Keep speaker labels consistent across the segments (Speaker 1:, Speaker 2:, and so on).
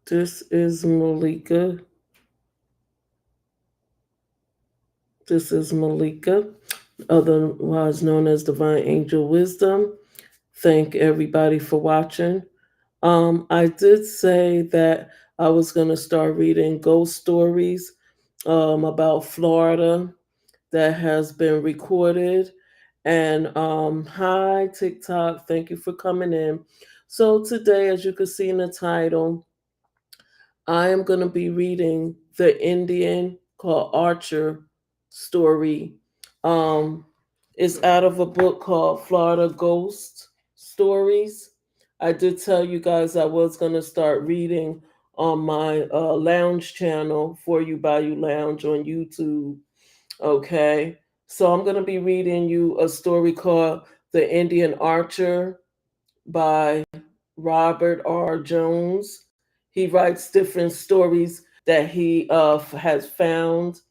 Speaker 1: This is Malika. This is Malika, otherwise known as Divine Angel Wisdom. Thank everybody for watching. I did say that I was going to start reading ghost stories about Florida that has been recorded. And hi, TikTok. Thank you for coming in. So, today, as you can see in the title, I am going to be reading the Indian called Archer story. Um, it's out of a book called Florida Ghost Stories. I did tell you guys I was going to start reading on my lounge channel, For You By You Lounge on YouTube. Okay. So I'm going to be reading you a story called The Indian Archer by Robert R. Jones. He writes different stories that he has found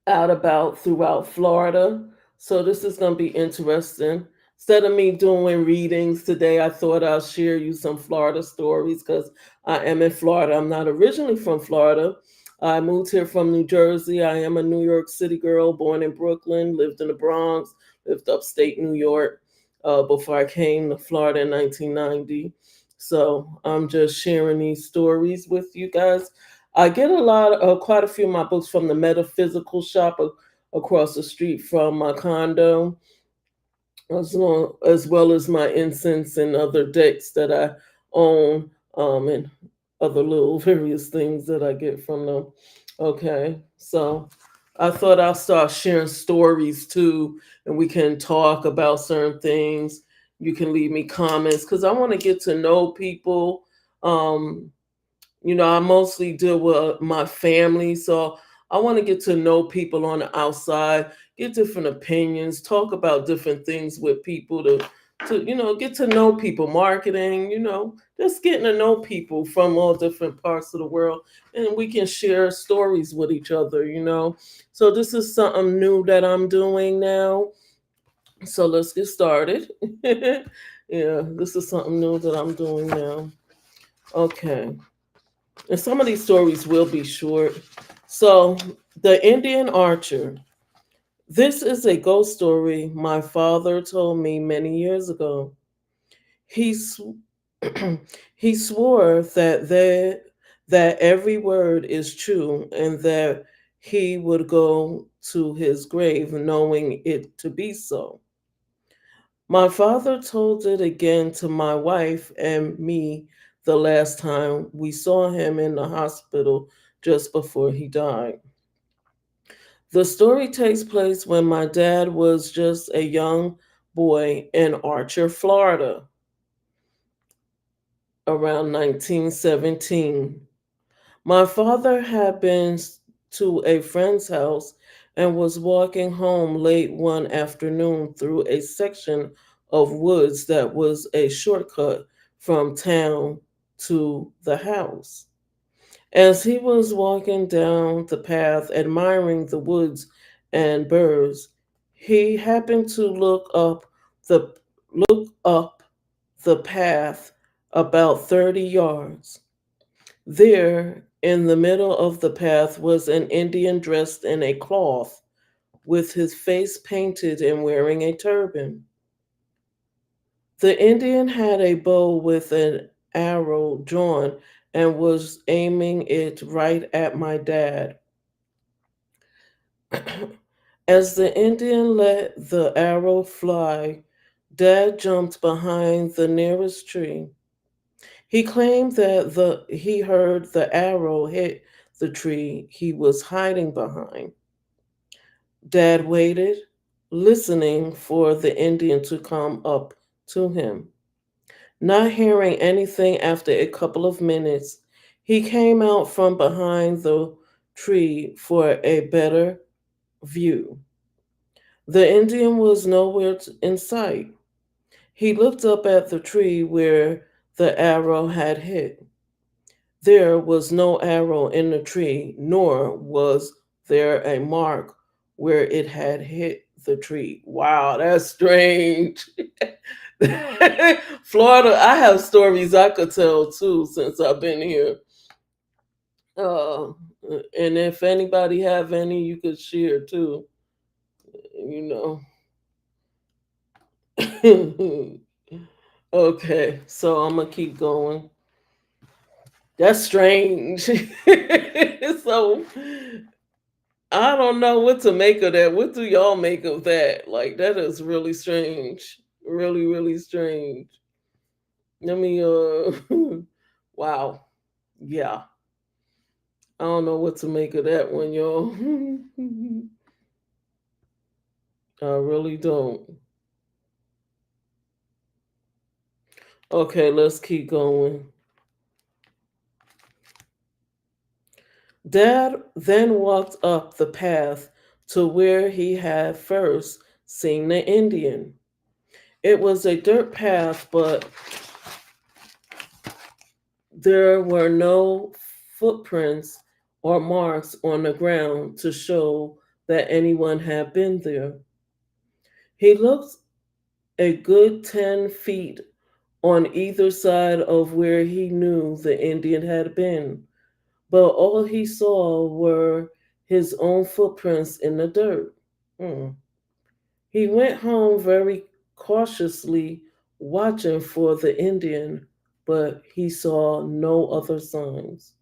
Speaker 1: out about throughout Florida. So this is going to be interesting. Instead of me doing readings today, I thought I'll share you some Florida stories because I am in Florida. I'm not originally from Florida. I moved here from New Jersey. I am a New York City girl, born in Brooklyn, lived in the Bronx, lived upstate New York before I came to Florida in 1990. So I'm just sharing these stories with you guys. I get quite a few of my books from the metaphysical shop across the street from my condo, as well as my incense and other decks that I own, and other little various things that I get from them. Okay, so I thought I'll start sharing stories too, and we can talk about certain things. You can leave me comments because I want to get to know people. Um, I mostly deal with my family, so I want to get to know people on the outside, get different opinions, talk about different things with people to get to know people, marketing, just getting to know people from all different parts of the world, and we can share stories with each other. So this is something new that I'm doing now. So let's get started. Yeah, this is something new that I'm doing now. Okay. And some of these stories will be short. So, the Indian Archer. This is a ghost story my father told me many years ago. He sw- he swore that every word is true and that he would go to his grave knowing it to be so. My father told it again to my wife and me the last time we saw him in the hospital just before he died. The story takes place when my dad was just a young boy in Archer, Florida, around 1917. My father had been to a friend's house and was walking home late one afternoon through a section of woods that was a shortcut from town to the house. As he was walking down the path, admiring the woods and birds, he happened to the look up the path about 30 yards. There, in the middle of the path, was an Indian dressed in a cloth, with his face painted and wearing a turban. The Indian had a bow with an arrow drawn and was aiming it right at my dad. As the Indian let the arrow fly, Dad jumped behind the nearest tree. He claimed that he heard the arrow hit the tree he was hiding behind. Dad waited, listening for the Indian to come up to him. Not hearing anything after a couple of minutes, he came out from behind the tree for a better view. The Indian was nowhere in sight. He looked up at the tree where the arrow had hit. There was no arrow in the tree, nor was there a mark where it had hit the tree. Wow, that's strange. Florida, I have stories I could tell too since I've been here. Uh, and if anybody have any, you could share too. You know. Okay, so I'm gonna keep going. That's strange. So I don't know what to make of that. What do y'all make of that? Like that is really strange. Really, really strange. Let me wow. Yeah. I don't know what to make of that one, y'all. I really don't. Okay, let's keep going. Dad then walked up the path to where he had first seen the Indian. It was a dirt path, but there were no footprints or marks on the ground to show that anyone had been there. He looked a good 10 feet on either side of where he knew the Indian had been, but all he saw were his own footprints in the dirt. Hmm. He went home very cautiously, watching for the Indian, but he saw no other signs.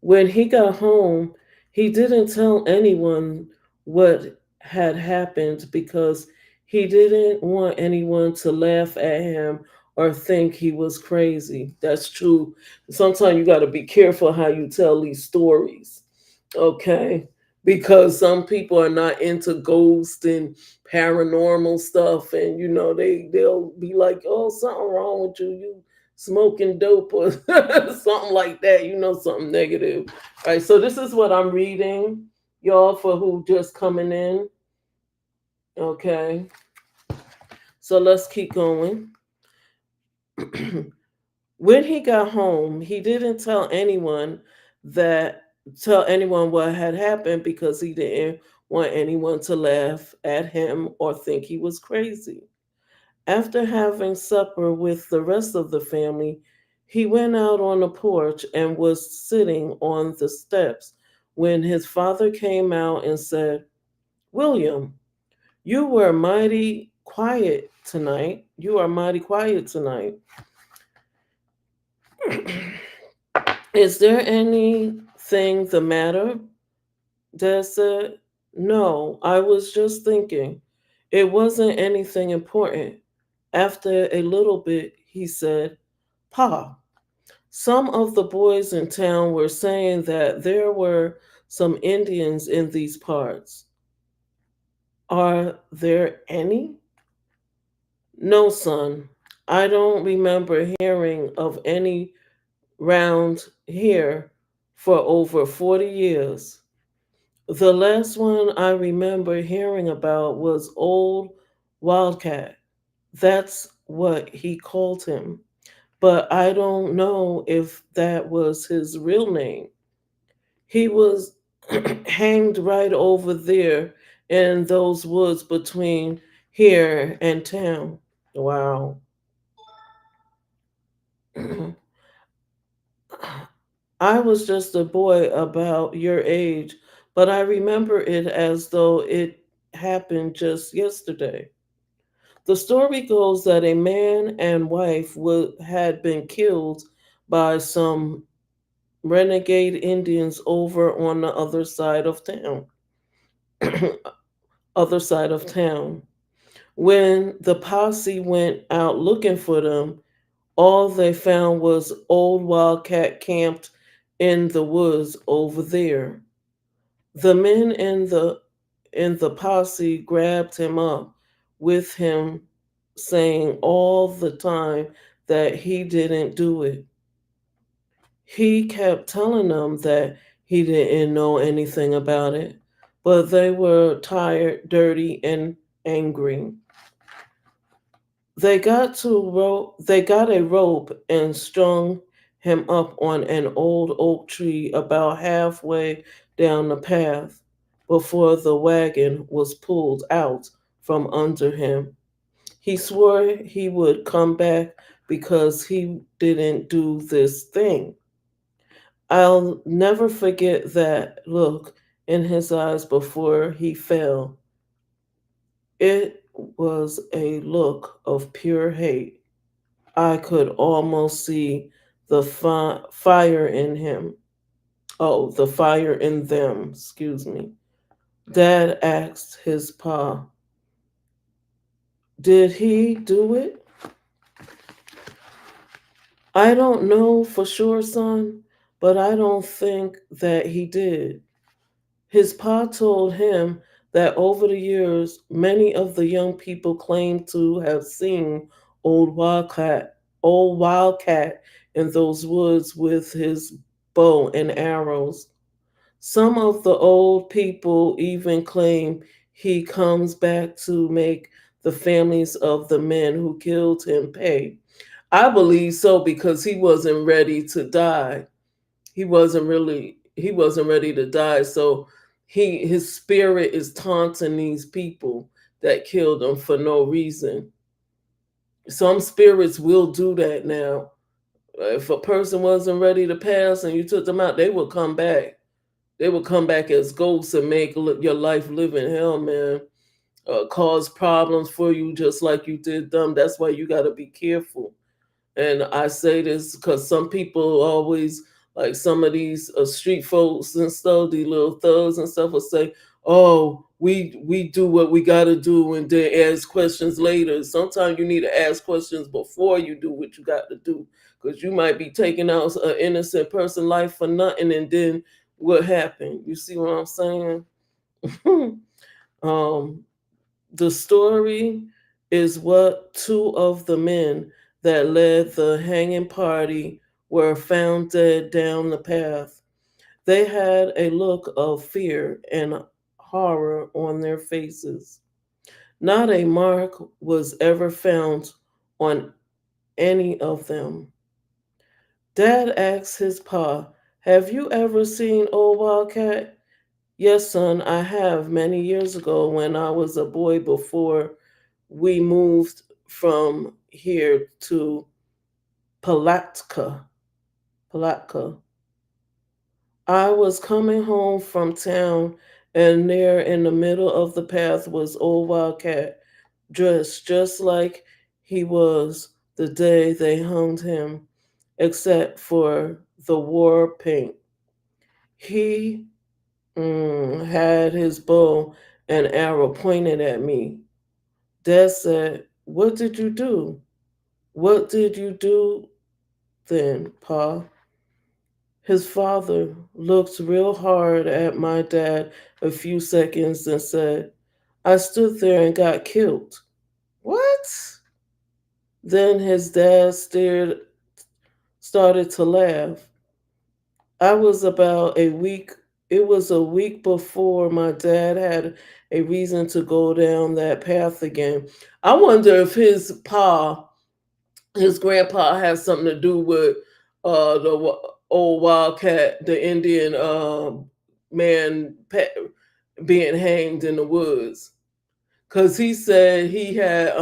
Speaker 1: When he got home, he didn't tell anyone what had happened because he didn't want anyone to laugh at him or think he was crazy. That's true. Sometimes you got to be careful how you tell these stories, okay? Because some people are not into ghosts and paranormal stuff, and they'll be like, "Oh, something wrong with you. You smoking dope or something like that, something negative." All right, so this is what I'm reading, y'all, for who just coming in. Okay, so let's keep going. When he got home, he didn't that tell anyone what had happened because he didn't want anyone to laugh at him or think he was crazy. After having supper with the rest of the family, he went out on the porch and was sitting on the steps when his father came out and said, "William, you were mighty quiet tonight. You are mighty quiet tonight. Is there anything the matter?" Dad said, "No, I was just thinking. It wasn't anything important." After a little bit, he said, "Pa, some of the boys in town were saying that there were some Indians in these parts. Are there any?" "No, son. I don't remember hearing of any round here for over 40 years. The last one I remember hearing about was Old Wildcat. That's what he called him. But I don't know if that was his real name. He was hanged right over there in those woods between here and town." Wow. "I was just a boy about your age, but I remember it as though it happened just yesterday. The story goes that a man and wife had been killed by some renegade Indians over on the other side of town. Other side of town. When the posse went out looking for them, all they found was old Wildcat camped in the woods over there. The men in the posse grabbed him up with him, saying all the time that he didn't do it. He kept telling them that he didn't know anything about it, but they were tired, dirty, and angry. They got a rope and strung him up on an old oak tree about halfway down the path before the wagon was pulled out from under him. He swore he would come back because he didn't do this thing. I'll never forget that look in his eyes before he fell. It was a look of pure hate. I could almost see the fire in him. Oh, the fire in them, excuse me. Dad asked his pa, did he do it? I don't know for sure, son, but I don't think that he did. His pa told him that over the years, many of the young people claimed to have seen old Wildcat, old Wildcat in those woods with his bow and arrows. Some of the old people even claim he comes back to make the families of the men who killed him pay. I believe so because he wasn't ready to die. He wasn't ready to die. So his spirit is taunting these people that killed him for no reason. Some spirits will do that now. If a person wasn't ready to pass and you took them out, they would come back. They would come back as ghosts and make your life live in hell, man. Cause problems for you just like you did them. That's why you got to be careful. And I say this because some people always, like some of these street folks and stuff, these little thugs and stuff will say, "Oh, we do what we got to do," and then ask questions later. Sometimes you need to ask questions before you do what you got to do, because you might be taking out an innocent person' life for nothing, and then what happened? You see what I'm saying? um, the story is what two of the men that led the hanging party were found dead down the path. They had a look of fear and horror on their faces. Not a mark was ever found on any of them. Dad asked his pa, have you ever seen old Wildcat? Yes, son, I have many years ago when I was a boy before we moved from here to Palatka. Palatka. I was coming home from town, and there in the middle of the path was old Wildcat, dressed just like he was the day they hung him, except for the war paint. He had his bow and arrow pointed at me. Dad said, what did you do? What did you do then, Pa? His father looked real hard at my dad a few seconds and said, I stood there and got killed. What? Then his dad started to laugh. I was about a week, it was a week before my dad had a reason to go down that path again. I wonder if his grandpa has something to do with old Wildcat, the Indian man being hanged in the woods. Cause he said he had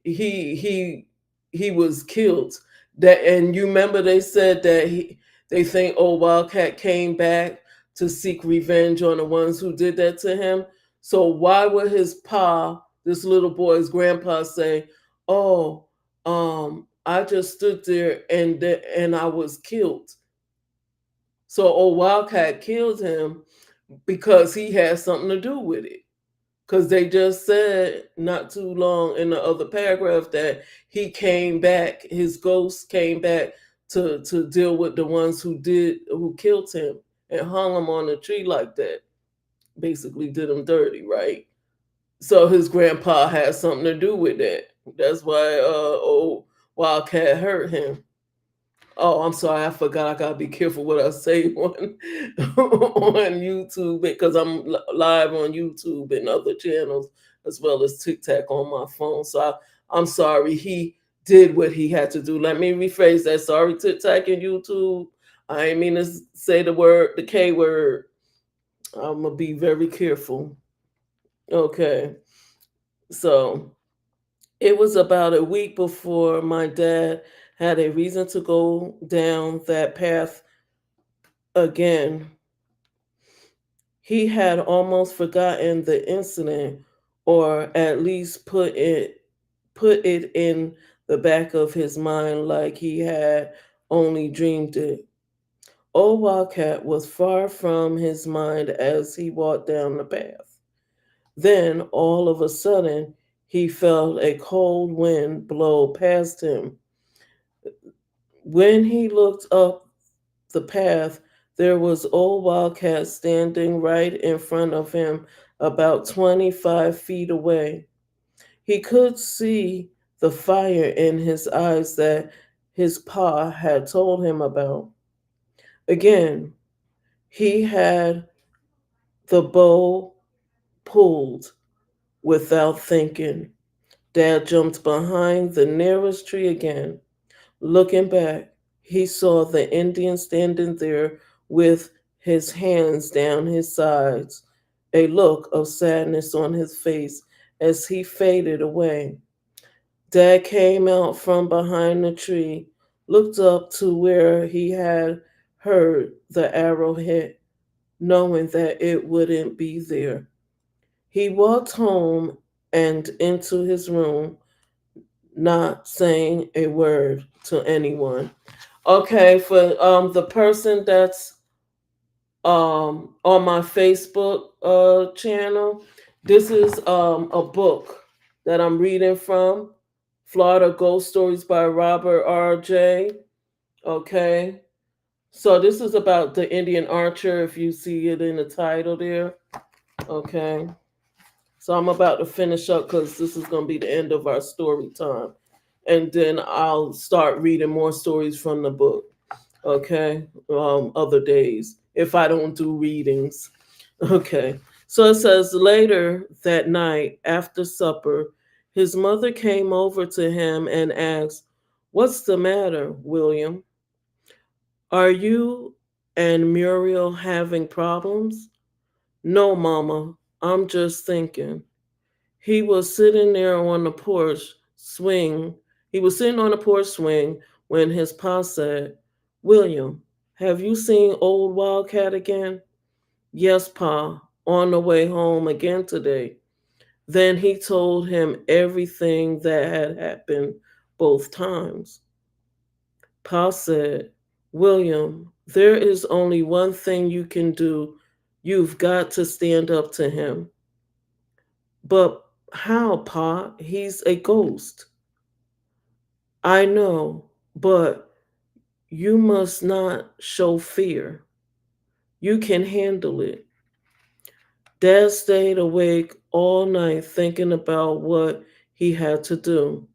Speaker 1: he he he was killed. That and you remember they said that they think old Wildcat came back to seek revenge on the ones who did that to him. So why would his pa, this little boy's grandpa, say, "Oh, I just stood there and I was killed." So old Wildcat killed him because he had something to do with it. Because they just said not too long in the other paragraph that he came back, his ghost came back to deal with the ones who killed him and hung him on a tree like that. Basically did him dirty, right? So his grandpa had something to do with that. That's why old Wildcat hurt him. Oh, I'm sorry. I forgot. I gotta be careful what I say on on YouTube because I'm live on YouTube and other channels as well as TikTok on my phone. So I'm sorry. He did what he had to do. Let me rephrase that. Sorry, TikTok and YouTube. I ain't mean to say the K word. I'm gonna be very careful. Okay. So It was about a week before my dad had a reason to go down that path again. He had almost forgotten the incident, or at least put it in the back of his mind like he had only dreamed it. Old Wildcat was far from his mind as he walked down the path. Then, all of a sudden, he felt a cold wind blow past him. When he looked up the path, there was old Wildcat standing right in front of him, about 25 feet away. He could see the fire in his eyes that his pa had told him about. Again, he had the bow pulled without thinking. Dad jumped behind the nearest tree again. Looking back, he saw the Indian standing there with his hands down his sides, a look of sadness on his face as he faded away. Dad came out from behind the tree, looked up to where he had heard the arrow hit, knowing that it wouldn't be there. He walked home and into his room, not saying a word to anyone. Okay, for the person that's on my Facebook channel, this is a book that I'm reading from, Florida Ghost Stories by Robert R.J. Okay, so this is about the Indian Archer, if you see it in the title there. Okay, so I'm about to finish up because this is going to be the end of our story time. And then I'll start reading more stories from the book. Okay, other days if I don't do readings. Okay, so it says later that night after supper, his mother came over to him and asked, "What's the matter, William? Are you and Muriel having problems?" "No, Mama, I'm just thinking." He was sitting there on the porch swing. He was sitting on the porch swing when his pa said, "William, have you seen old Wildcat again?" "Yes, Pa, on the way home again today." Then he told him everything that had happened both times. Pa said, "William, there is only one thing you can do. You've got to stand up to him." "But how, Pa? He's a ghost." "I know, but you must not show fear. You can handle it." Dad stayed awake all night thinking about what he had to do.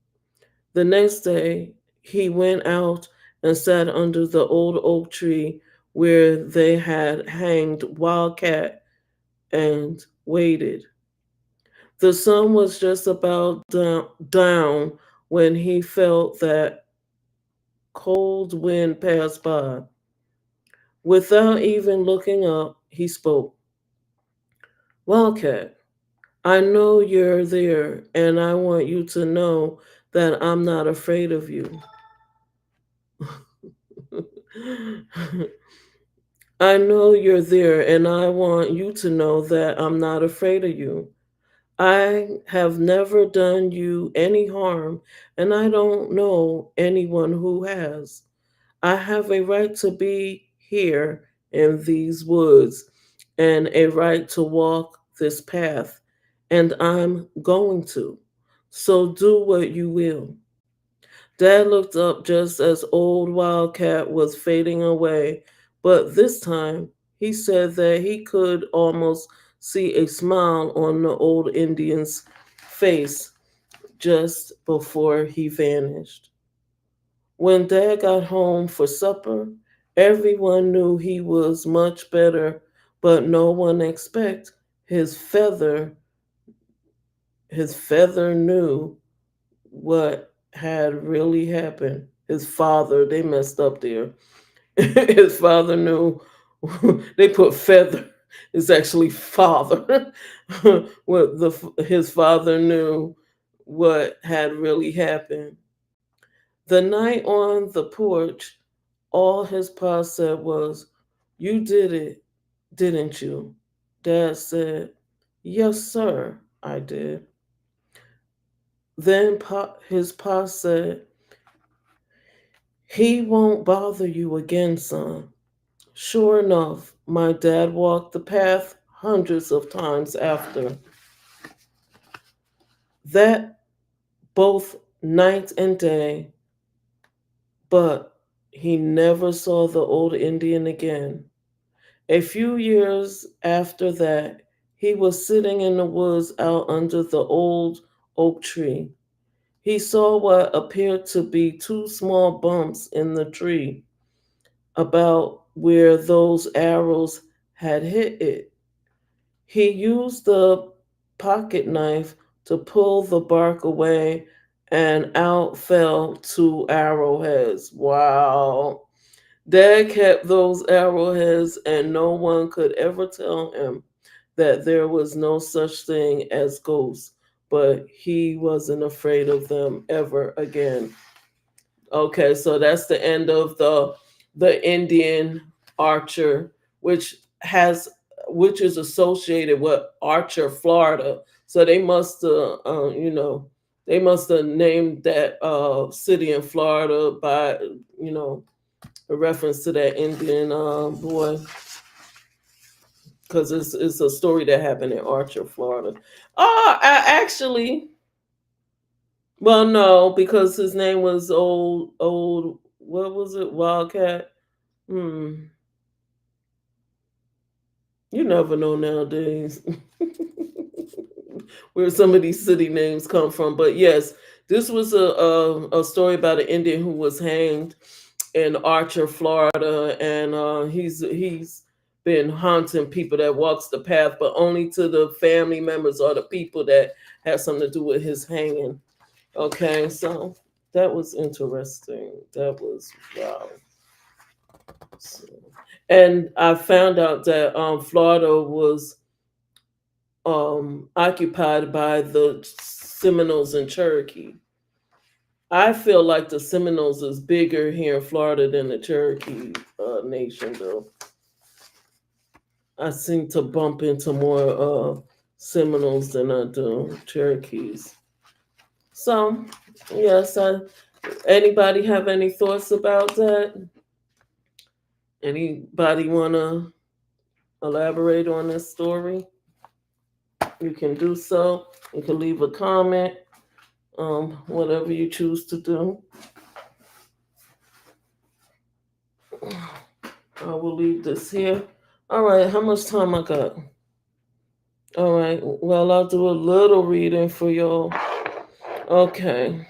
Speaker 1: The next day, he went out and sat under the old oak tree where they had hanged Wildcat and waited. The sun was just about down when he felt that cold wind pass by. Without even looking up, he spoke. "Wildcat, I know you're there, and I want you to know that I'm not afraid of you." "I know you're there, and I want you to know that I'm not afraid of you. I have never done you any harm, and I don't know anyone who has. I have a right to be here in these woods and a right to walk this path, and I'm going to. So do what you will." Dad looked up just as old Wildcat was fading away, but this time he said that he could almost see a smile on the old Indian's face just before he vanished. When Dad got home for supper, everyone knew he was much better, but no one expected his feather his feather knew what had really happened. His father, they messed up there. His father knew. They put feather. It's actually father. His father knew what had really happened. The night on the porch, all his pa said was, "You did it, didn't you?" Dad said, "Yes, sir, I did." Then his pa said, "He won't bother you again, son." Sure enough, my dad walked the path hundreds of times after that, both night and day, but he never saw the old Indian again. A few years after that, he was sitting in the woods out under the old oak tree. He saw what appeared to be two small bumps in the tree about where those arrows had hit it. He used the pocket knife to pull the bark away, and out fell two arrowheads. Wow. Dad kept those arrowheads, and no one could ever tell him that there was no such thing as ghosts, but he wasn't afraid of them ever again. Okay, so that's the end of the Indian Archer, which has which is associated with Archer, Florida. So they must they must have named that city in Florida by you know a reference to that Indian boy, because it's a story that happened in Archer, Florida. Actually, well, no, because his name was old. What was it? Wildcat. Hmm. You never know nowadays where some of these city names come from. But yes, this was a story about an Indian who was hanged in Archer, Florida, and he's been haunting people that walks the path, but only to the family members or the people that have something to do with his hanging. Okay, so that was interesting. That was wow. So, and I found out that Florida was occupied by the Seminoles and Cherokee. I feel like the Seminoles is bigger here in Florida than the Cherokee nation, though. I seem to bump into more Seminoles than I do Cherokees. So, yes, anybody have any thoughts about that? Anybody want to elaborate on this story? You can do so. You can leave a comment, whatever you choose to do. I will leave this here. All right, how much time I got? All right, well, I'll do a little reading for y'all. Okay,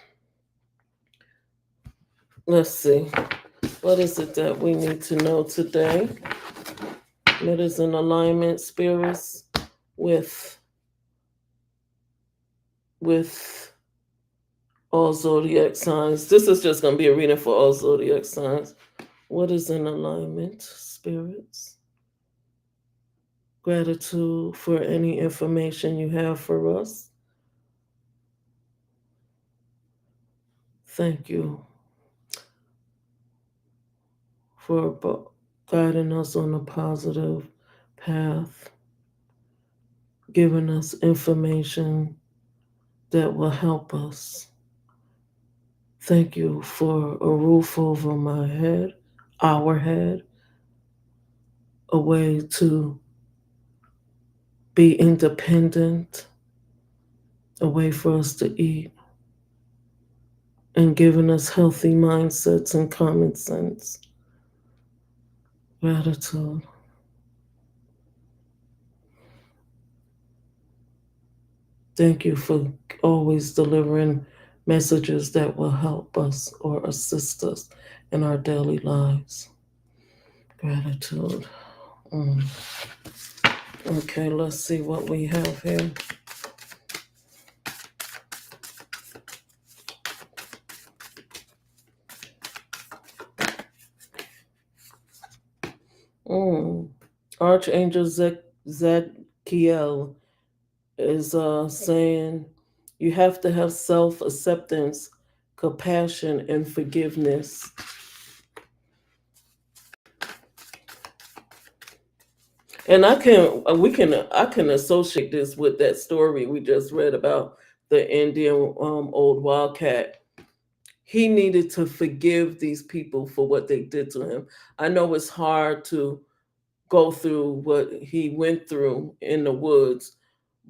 Speaker 1: let's see. What is it that we need to know today? That is in alignment, spirits, with with all zodiac signs. This is just going to be a reading for all zodiac signs. What is in alignment, spirits? Gratitude for any information you have for us. Thank you for guiding us on a positive path, giving us information that will help us. Thank you for a roof over my head, our head, a way to be independent, a way for us to eat, and giving us healthy mindsets and common sense. Gratitude. Thank you for always delivering messages that will help us or assist us in our daily lives. Gratitude. Mm. Okay, let's see what we have here. Mm. Archangel Zadkiel is saying, You have to have self acceptance, compassion, and forgiveness. And I can associate this with that story we just read about the Indian old wildcat. He needed to forgive these people for what they did to him. I know it's hard to go through what he went through in the woods,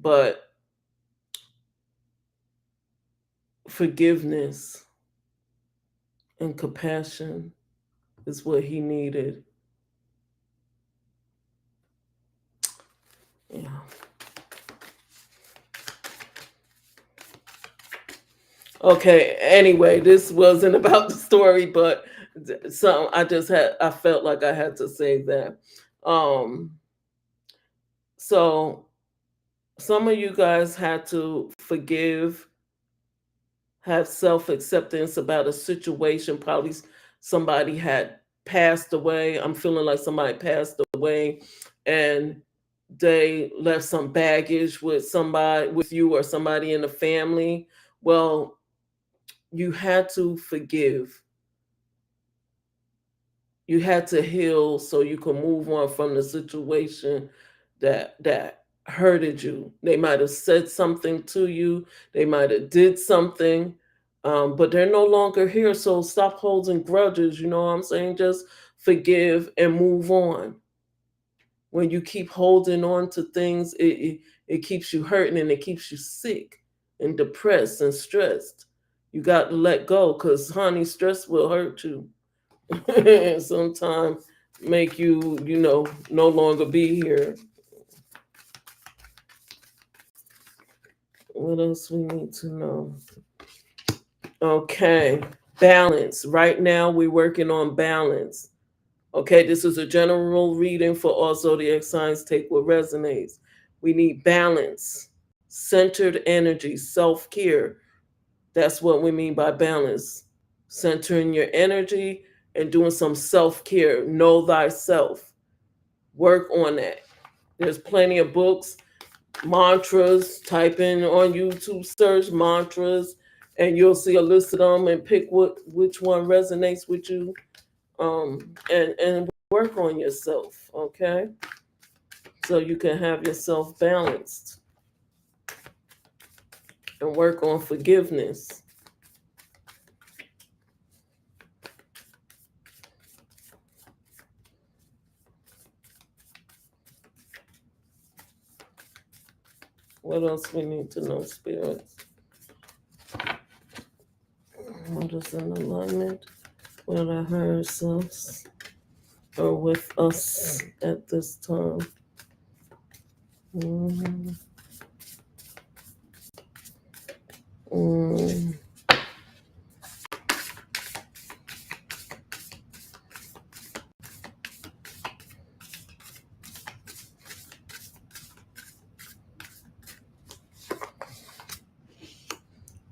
Speaker 1: but forgiveness and compassion is what he needed. Yeah. Okay. Anyway, this wasn't about the story, but some I felt like I had to say that. Um. So some of you guys had to forgive, have self acceptance about a situation. Probably somebody had passed away. I'm feeling like somebody passed away, and they left some baggage with somebody, with you or somebody in the family. Well, you had to forgive. You had to heal so you could move on from the situation that hurted you. They might have said something to you, they might have did something, but they're no longer here. So stop holding grudges. You know what I'm saying? Just forgive and move on. When you keep holding on to things, it keeps you hurting and it keeps you sick and depressed and stressed. You got to let go because, honey, stress will hurt you and sometimes make you, no longer be here. What else we need to know? Okay, balance. Right now, we're working on balance. Okay, this is a general reading for all zodiac signs. Take what resonates. We need balance, centered energy, self care. That's what we mean by balance. Centering your energy and doing some self care. Know thyself. Work on that. There's plenty of books, mantras. Type in on YouTube, search mantras, and you'll see a list of them and pick which one resonates with you. And work on yourself, okay? So you can have yourself balanced and work on forgiveness. What else we need to know, spirits? What is in alignment with our higher selves or with us at this time? Mm, mm.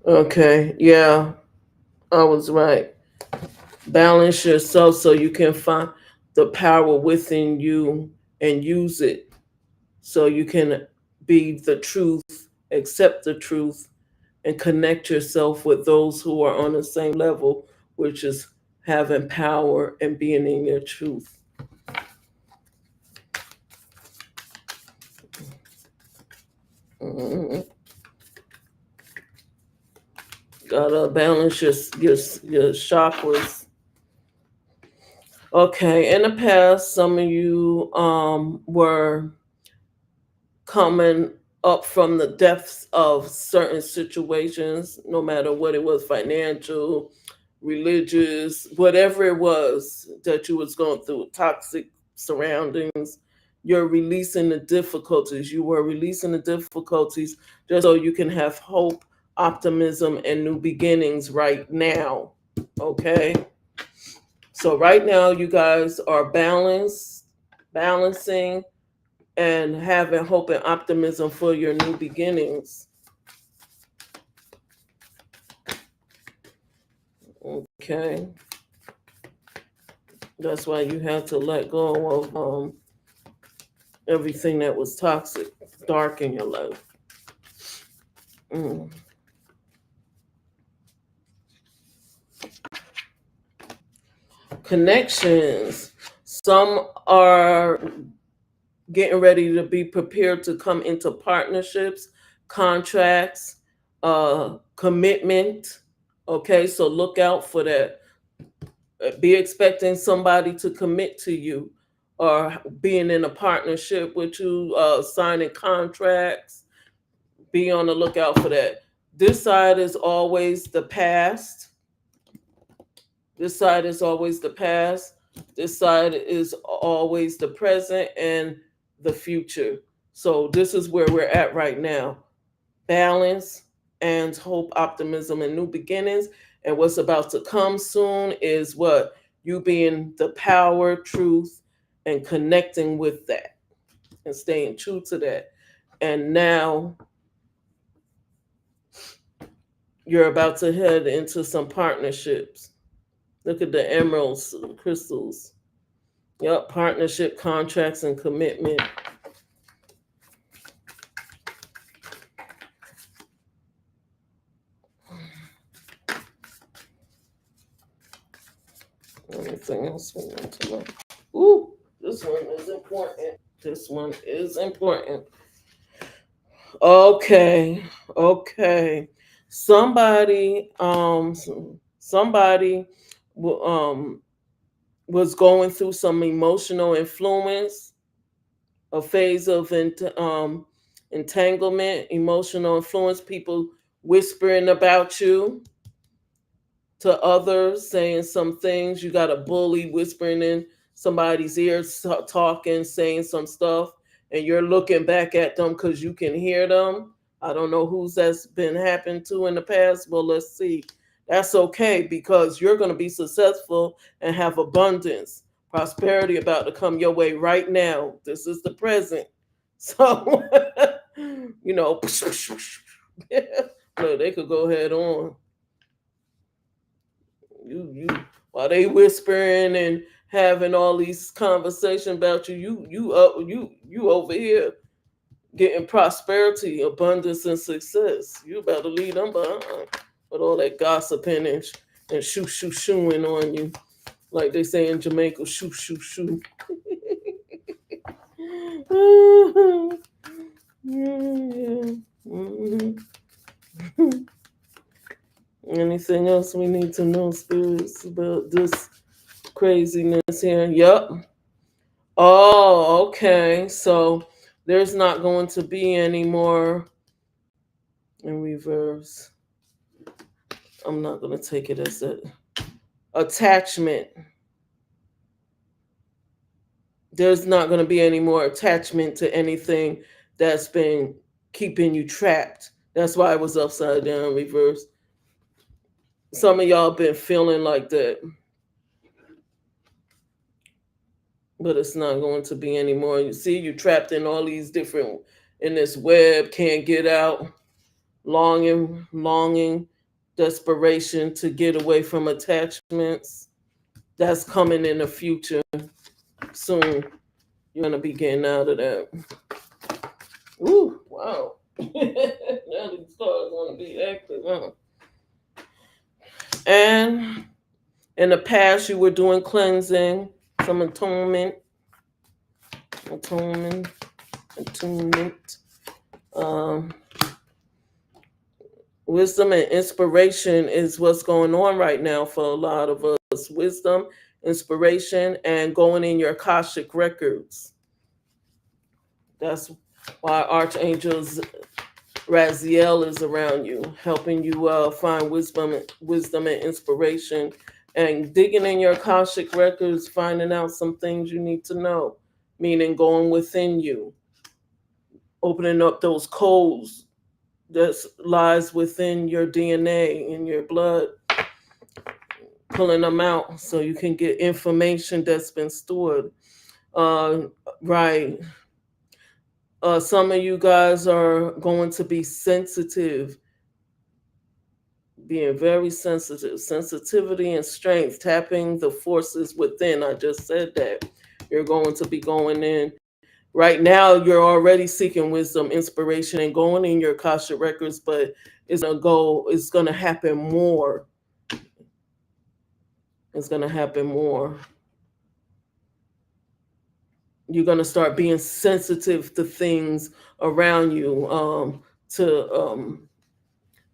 Speaker 1: Okay, yeah, I was right. Balance yourself so you can find the power within you and use it so you can be the truth, accept the truth, and connect yourself with those who are on the same level, which is having power and being in your truth. Mhm. Gotta balance your chakras. Okay, in the past, some of you were coming up from the depths of certain situations, no matter what it was, financial, religious, whatever it was that you was going through, toxic surroundings. You're releasing the difficulties. You were releasing the difficulties just so you can have hope, optimism, and new beginnings right now. Okay. So right now you guys are balancing and having hope and optimism for your new beginnings. Okay. That's why you have to let go of everything that was toxic, dark in your life. Mm. Connections. Some are getting ready to be prepared to come into partnerships, contracts, commitment. Okay, so look out for that. Be expecting somebody to commit to you or being in a partnership with you, signing contracts. Be on the lookout for that. This side is always the past. This side is always the past. This side is always the present and the future. So this is where we're at right now. Balance and hope, optimism, and new beginnings. And what's about to come soon is what? You being the power, truth, and connecting with that and staying true to that. And now you're about to head into some partnerships. Look at the emeralds, crystals. Yep, partnership, contracts, and commitment. Anything else we want to know? Ooh, this one is important. This one is important. Okay, okay. Somebody was going through some emotional influence, a phase of entanglement, emotional influence, people whispering about you to others, saying some things. You got a bully whispering in somebody's ears, talking, saying some stuff, and you're looking back at them because you can hear them. I don't know who's that's been happened to in the past. Well, let's see. That's okay because you're going to be successful and have abundance, prosperity about to come your way right now. This is the present. So, you know, no, they could go head on. You while they whispering and having all these conversations about you, you over here getting prosperity, abundance, and success. You better leave them behind with all that gossiping and shooing on you, like they say in Jamaica, shoo. Yeah. Mhm. Anything else we need to know, spirits, about this craziness here? Yep. Oh, okay. So there's not going to be any more in reverse. I'm not going to take it as a attachment. There's not going to be any more attachment to anything that's been keeping you trapped. That's why it was upside down, reverse. Some of y'all been feeling like that, but it's not going to be anymore. You see, you trapped in all these different in this web, can't get out, longing, desperation to get away from attachments. That's coming in the future soon. You're gonna be getting out of that. Ooh, wow. Now these stars want to be active, huh? And in the past, you were doing cleansing, some attunement. Um, Wisdom and inspiration is what's going on right now for a lot of us. Wisdom, inspiration, and going in your Akashic records. That's why Archangels Raziel is around you, helping you find wisdom and inspiration, and digging in your Akashic records, finding out some things you need to know. Meaning going within you, opening up those codes that lies within your DNA in your blood, pulling them out so you can get information that's been stored. Uh, right. Some of you guys are going to be sensitive, being very sensitive, sensitivity and strength, tapping the forces within. I just said that. You're going to be going in. Right now, you're already seeking wisdom, inspiration, and going in your Akasha records, but it's gonna happen more It's going to happen more. You're going to start being sensitive to things around you, to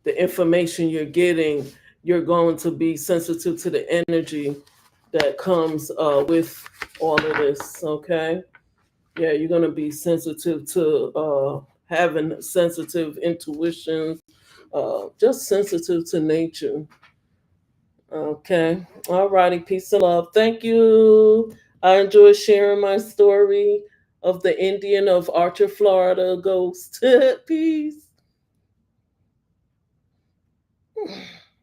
Speaker 1: the information you're getting. You're going to be sensitive to the energy that comes with all of this. Okay. Yeah, you're going to be sensitive to having sensitive intuitions, just sensitive to nature. Okay. All righty. Peace and love. Thank you. I enjoy sharing my story of the Indian of Archer, Florida ghost. Peace.